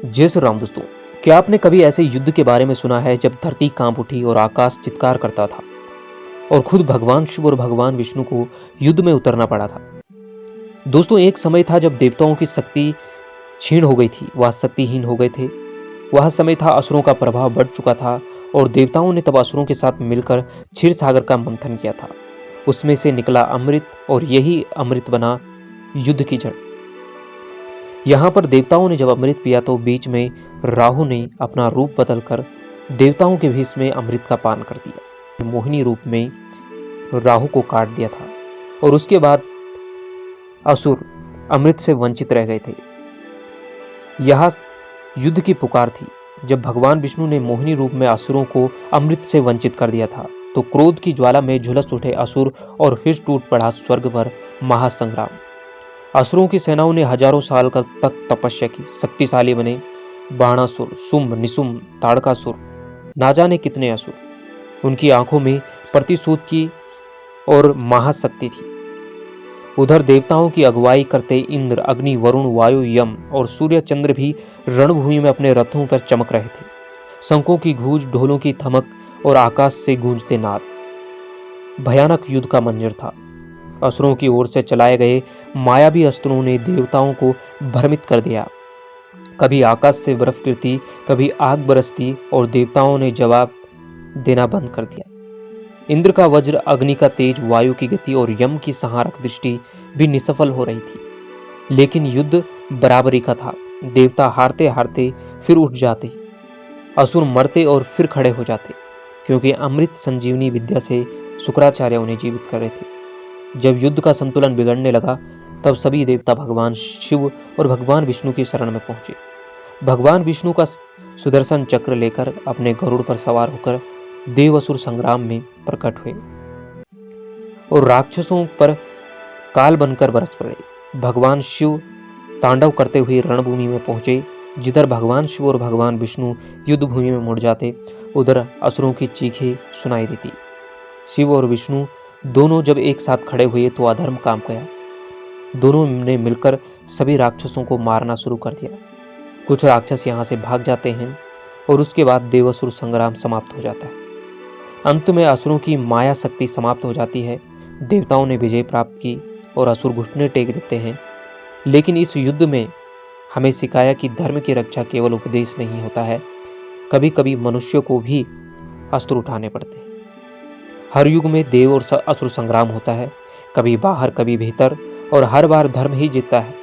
जय श्री राम दोस्तों। क्या आपने कभी ऐसे युद्ध के बारे में सुना है जब धरती कांप उठी और आकाश चित्कार करता था और खुद भगवान शिव और भगवान विष्णु को युद्ध में उतरना पड़ा था। दोस्तों, एक समय था जब देवताओं की शक्ति क्षीण हो गई थी, वह शक्तिहीन हो गए थे। वह समय था, असुरों का प्रभाव बढ़ चुका था और देवताओं ने तब असुरों के साथ मिलकर क्षीर सागर का मंथन किया था। उसमें से निकला अमृत और यही अमृत बना युद्ध की जड़। यहाँ पर देवताओं ने जब अमृत पिया तो बीच में राहु ने अपना रूप बदलकर देवताओं के भेष में अमृत का पान कर दिया। मोहिनी रूप में राहु को काट दिया था और उसके बाद असुर अमृत से वंचित रह गए थे। यह युद्ध की पुकार थी। जब भगवान विष्णु ने मोहिनी रूप में असुरों को अमृत से वंचित कर दिया था तो क्रोध की ज्वाला में झुलस उठे असुर और फिर टूट पड़ा स्वर्ग पर महासंग्राम। असुरों की सेनाओं ने हजारों साल तक तपस्या की, शक्तिशाली बने बाणासुर, शुंभ, निशुंभ, ताड़कासुर, ना जाने कितने असुर। उनकी आंखों में प्रतिशोध की और महाशक्ति थी। उधर देवताओं की अगुवाई करते इंद्र, अग्नि, वरुण, वायु, यम और सूर्य चंद्र भी रणभूमि में अपने रथों पर चमक रहे थे। शंखों की गूंज, ढोलों की थमक और आकाश से गूंजते नाद। भयानक युद्ध का मंजर था। असुरों की ओर से चलाए गए मायावी अस्त्रों ने देवताओं को भ्रमित कर दिया। कभी आकाश से बर्फ गिरती, कभी आग बरसती और देवताओं ने जवाब देना बंद कर दिया। इंद्र का वज्र, अग्नि का तेज, वायु की गति और यम की संहारक दृष्टि भी निसफल हो रही थी। लेकिन युद्ध बराबरी का था। देवता हारते हारते फिर उठ जाते, असुर मरते और फिर खड़े हो जाते, क्योंकि अमृत संजीवनी विद्या से शुक्राचार्य उन्हें जीवित कर रहे थे। जब युद्ध का संतुलन बिगड़ने लगा तब सभी देवता भगवान शिव और भगवान विष्णु की शरण में पहुंचे। भगवान विष्णु का सुदर्शन चक्र लेकर अपने गरुड़ पर सवार होकर देव-असुर संग्राम में प्रकट हुए और राक्षसों पर काल बनकर बरस पड़े। भगवान शिव तांडव करते हुए रणभूमि में पहुंचे। जिधर भगवान शिव और भगवान विष्णु युद्ध भूमि में मुड़ जाते, उधर असुरों की चीखें सुनाई देती। शिव और विष्णु दोनों जब एक साथ खड़े हुए तो अधर्म काम गया। दोनों ने मिलकर सभी राक्षसों को मारना शुरू कर दिया। कुछ राक्षस यहाँ से भाग जाते हैं और उसके बाद देवासुर संग्राम समाप्त हो जाता है। अंत में असुरों की माया शक्ति समाप्त हो जाती है। देवताओं ने विजय प्राप्त की और असुर घुटने टेक देते हैं। लेकिन इस युद्ध में हमें सिखाया कि धर्म की रक्षा केवल उपदेश नहीं होता है, कभी कभी मनुष्यों को भी अस्त्र उठाने पड़ते हैं। हर युग में देव और असुर संग्राम होता है, कभी बाहर कभी भीतर, और हर बार धर्म ही जीतता है।